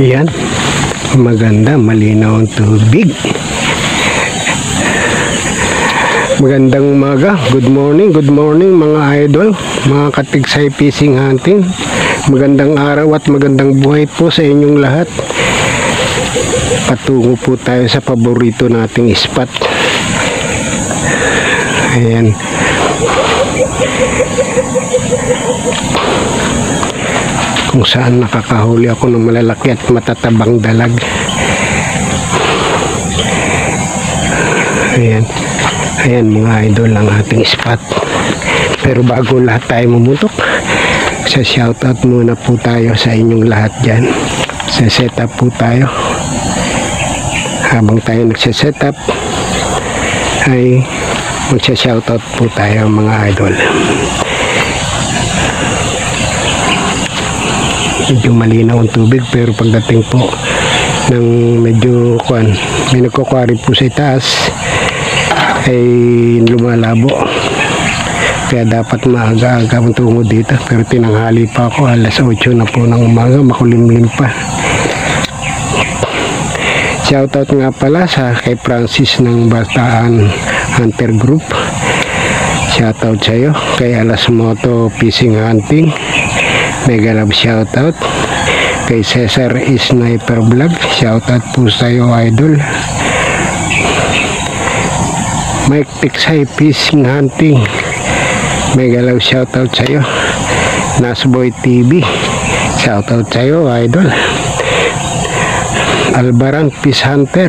Yan, maganda, malinaw ang tubig. Magandang umaga, good morning mga idol, mga katigsay fishing hunting. Magandang araw at magandang buhay po sa inyong lahat. Patungo po tayo sa paborito nating spot. Ayan, kung saan nakakahuli ako ng malalaki at matatabang dalag. Ayan mga idol ang ating spot. Pero bago lahat tayo mumutok, sa shoutout muna po tayo sa inyong lahat dyan. Sa setup po tayo. Habang tayo nagsa-setup ay magsa-shoutout po tayo mga idol. Medyo malinaw ang tubig, pero pagdating po ng medyo may nagkukwari po sa itaas ay lumalabo, kaya dapat maaga-aga tungo dito. Pero tinanghali pa ako, alas 8 na po ng umaga, makulimlim pa. Shoutout nga pala sa kay Francis ng Bataan Hunter Group. Shoutout sa iyo. Kay Alas Moto Fishing Hunting, mega love shoutout. Kay Cesar Sniper Vlog, shoutout po sa iyo idol. Mike Tiksay Fishing Hunting, mega love shoutout sa iyo. Nasboy TV, shoutout sa iyo idol. Albaran Fish Hunter,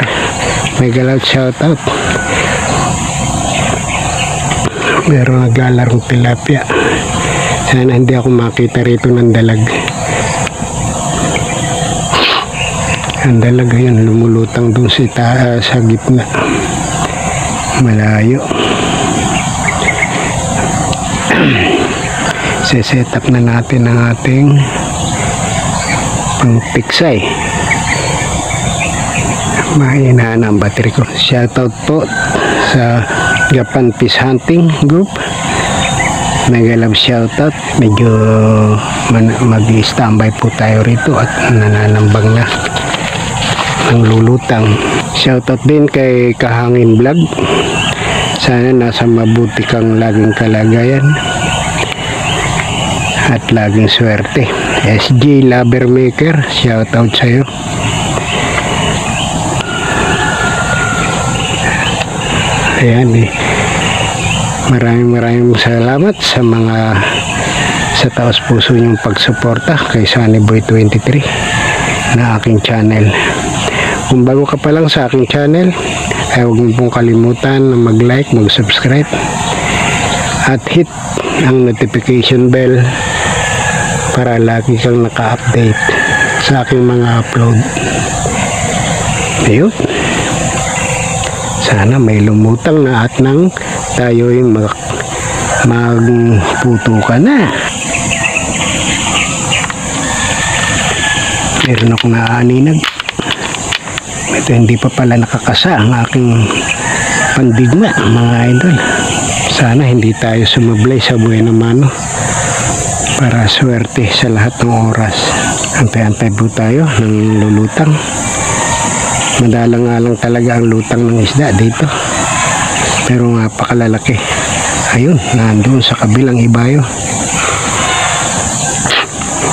mega love shoutout. Meron naglalarong tilapia, sana hindi ako makita rito ng dalag. Ang dalag yan lumulutang dun sa gitna, malayo. Set up na natin ang ating pang-tiksay. Mahina na ang battery ko. Shoutout po sa Japan Fish Hunting Group, mega love shoutout. Medyo mag-standby po tayo rito at nananambang na ang lulutang. Shoutout din kay Kahangin Vlog, sana nasa mabuti kang laging kalagayan at laging swerte. SG Lover Maker, shoutout sa iyo. Ayan maraming salamat sa mga sa taos puso niyong pagsuporta kay Sunny Boy 23 na aking channel. Kung bago ka pa lang sa aking channel, ay huwag mo pong kalimutan na mag-like, mag-subscribe at hit ang notification bell para lagi kang naka-update sa aking mga upload. Ayun, sana may lumutang na at nang tayo'y magputukan na. Meron akong naaaninag. Ito hindi pa pala nakakasa ang aking pandigma mga idol. Sana hindi tayo sumablay sa buena mano para swerte sa lahat ng oras. Antay-antay po tayo ng lulutang. Madalang-alang talaga ang lutang ng isda dito, pero napakalalaki. Ayun, nandoon sa kabilang ibayo,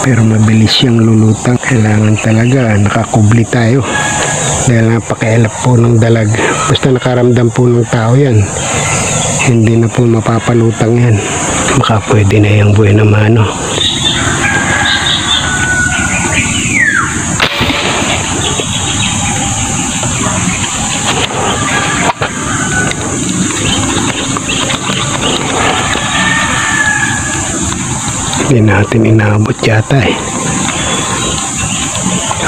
pero mabilis siyang lulutang. Kailangan talaga nakakubli tayo dahil napakaelap po ng dalag. Basta nakaramdam po ng tao yan, hindi na po mapapalutang yan. Baka pwede na yung buena mano. Hindi natin inaabot yata eh.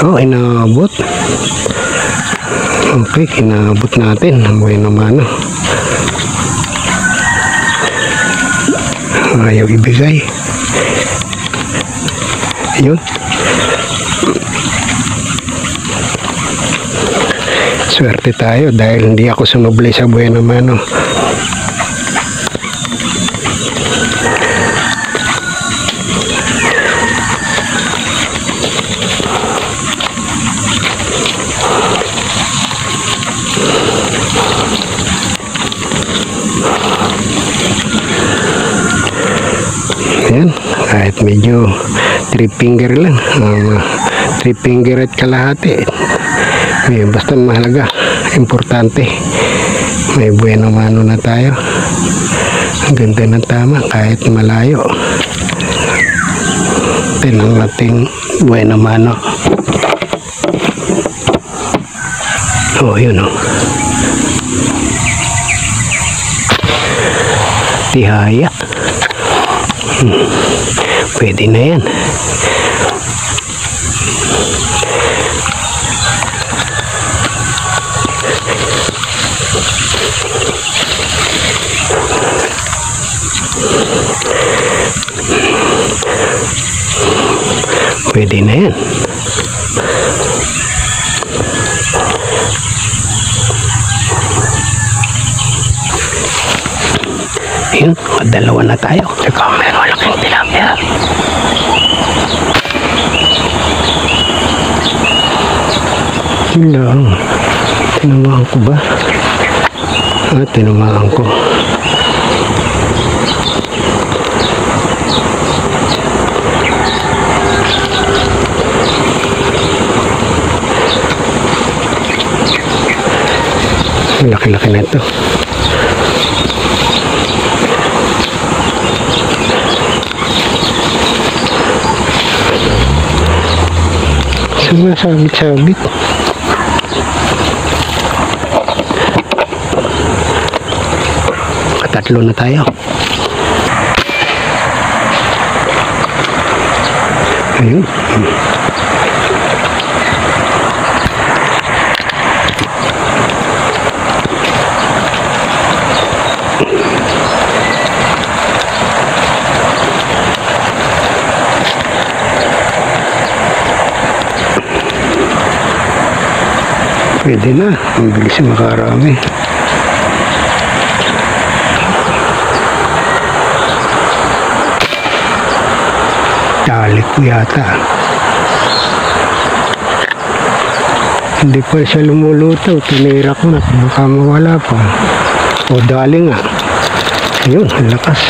Oh, inaabot. Okay, inaabot natin. Buhay naman. Ayaw ibigay. Ayun. Swerte tayo dahil hindi ako sumablay sa buhay naman. medyo 3 finger lang, 3 finger at kalahati. Basta mahalaga, importante may bueno mano na tayo. Ang ganda ng tama kahit malayo. Tinang nating bueno mano. Yun tihaya. Pwede na yan. Pwede na yan. Yun, dalawa na tayo. Saka meron malaking tilapia. Yun lang. Tinamaan ko ba? Tinamaan ko. Laki-laki na ito. Sumasabit-sabit. Tatlo na tayo. Ayun. Pwede na, ang bilis makarami. Talik ko yata. Hindi pa siya lumulutaw, tinira ko na, baka mawala pa. O dali nga. Ayun, ang lakas.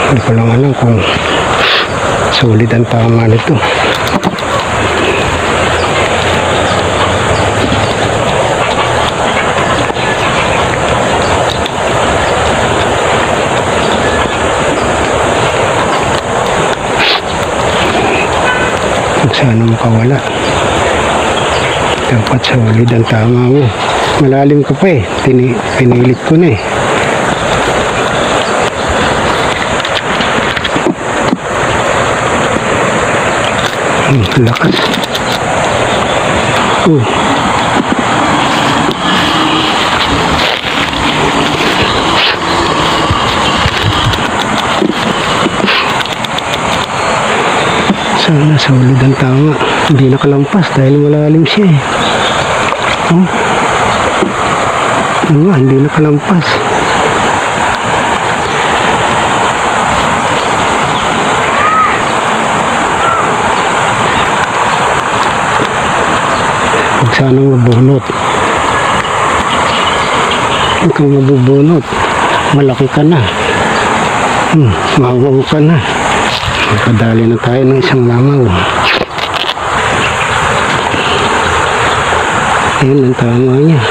Hindi ko lang alam kung sulit ang tama nito. Sana makawala. Dapat sulit ang tama mo. Malalim ka pa eh. Pinilit ko na eh. Lakas. Sana solid ang tama. Hindi nakalampas dahil malalim siya eh. Hindi nakalampas. Huwag sanang mabunot. Huwag kang mabubunot. Malaki ka na. Mamaw ka na. Magpadali na tayo ng isang mamaw. Ayun ang tama niya.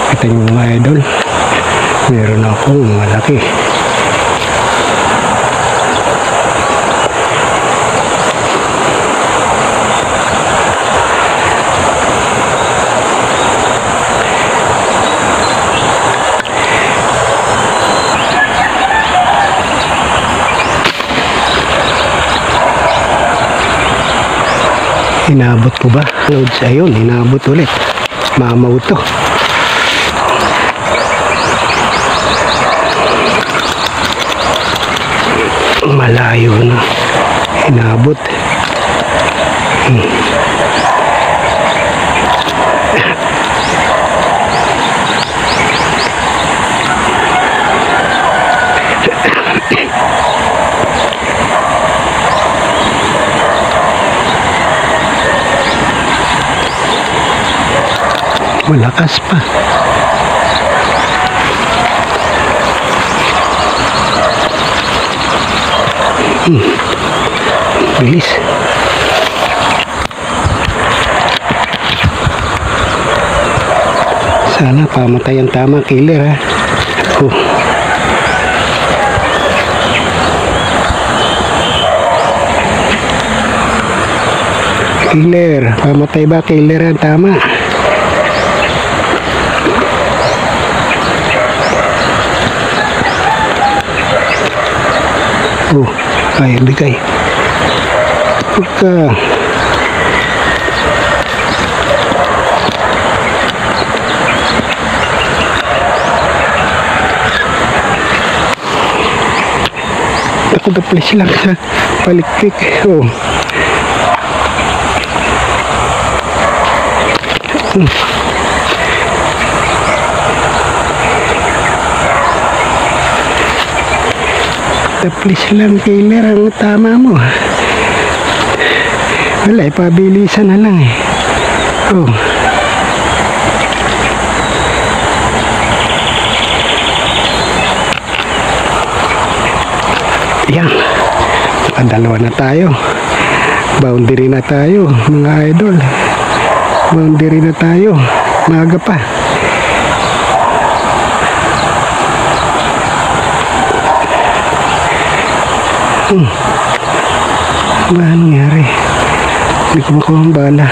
Kita niyo mga idol. Meron akong malaki. Inabot ko ba? Loads, ayun, inabot ulit. Mamaw to. Malayo na. Inabot. Malakas pa. Bilis. Sana pamatay ang tamang killer, ha. Killer, pamatay ba killer ang tama? Ay, bigay. Pagka ako the place lang sa palikpik. Please lang killer ang tama mo. Wala, ipabilisan na lang eh. Yan, nakadalawa na tayo. Boundary na tayo mga idol. Boundary na tayo. Maaga pa. Ba nangyari? Hindi ko makuha ang bala.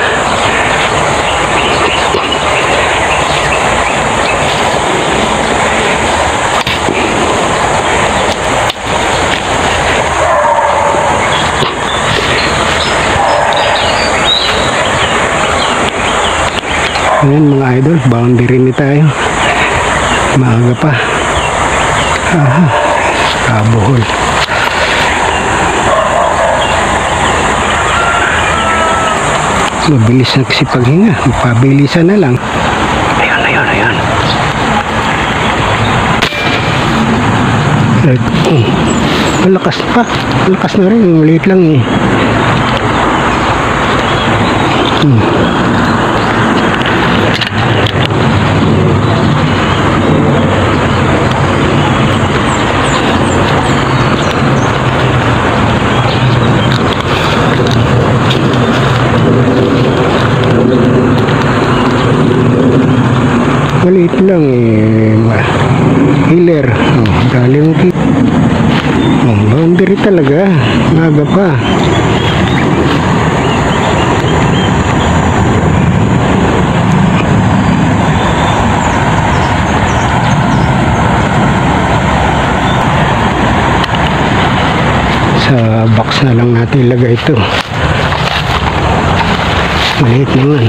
Ayan mga idol, boundary ni tayo. Maaga pa. Kabuhol. Mabilis na kasi paghinga. Pabilisan na lang. Ayan. Malakas pa. Malakas na rin. Maliit lang eh. Maliit lang eh. Healer. Galing boundary talaga. Maga pa. Sa box na lang natin ilagay ito. Maliit naman.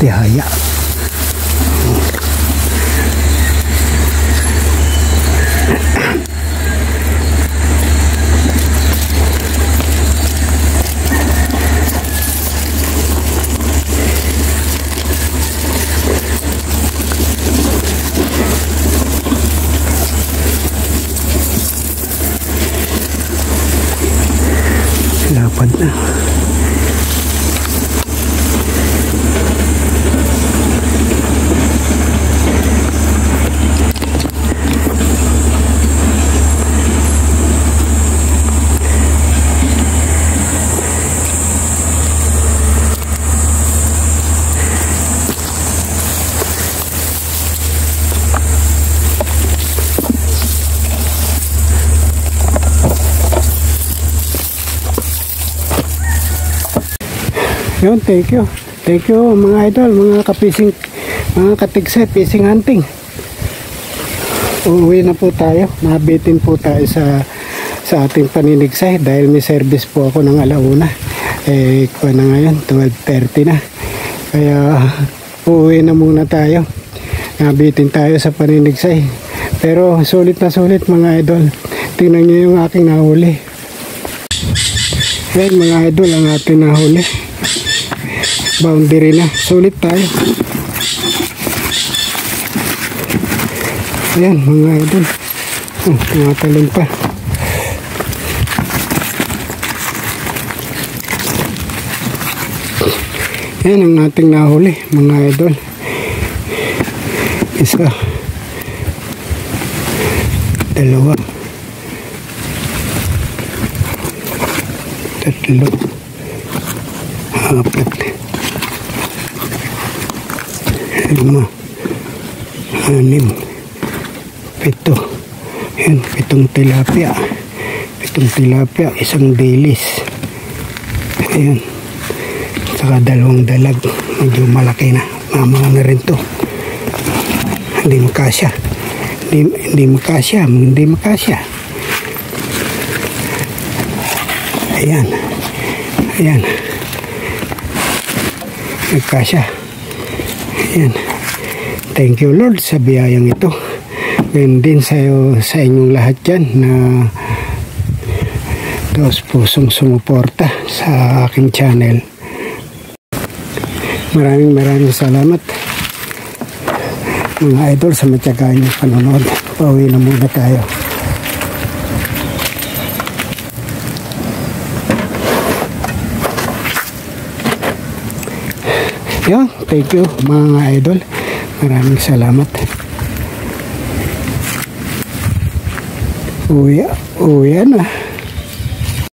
Tihaya. Lapad na. Yun, thank you mga idol, mga kapising, mga katigse, fishing hunting. Uuwi na po tayo, nabitin po tayo sa ating paninigsay dahil may service po ako ng alauna. Kuha na ngayon, 12:30 na, kaya uuwi na muna tayo. Nabitin tayo sa paninigsay, pero sulit na sulit mga idol. Tingnan nyo yung aking nahuli. Ayan mga idol, ang ating nahuli. Boundary na. Sulit tayo. Ayan mga idol. Tumatalon pa. Ayan ang ating nahuli mga idol. Isa. Dalawa. Tatlo. Apat. 5. 6. 7. Ayan, 7 tilapia. 7 tilapia, isang dilis. Ayan. Saka 2 dalag. Medyo malaki na. Mamanga na rin to. Hindi makasya. Hindi makasya. Ayan. Ayan. Nagkasya. Ayan. Thank you Lord sa biyayang ito. Ganyan din sa inyong lahat dyan na taos pusong sumuporta sa aking channel. Maraming salamat mga idol sa matyagaan yung panonood. Pauwi na muna tayo. Yun, thank you mga idol. Maraming salamat. Uwi na.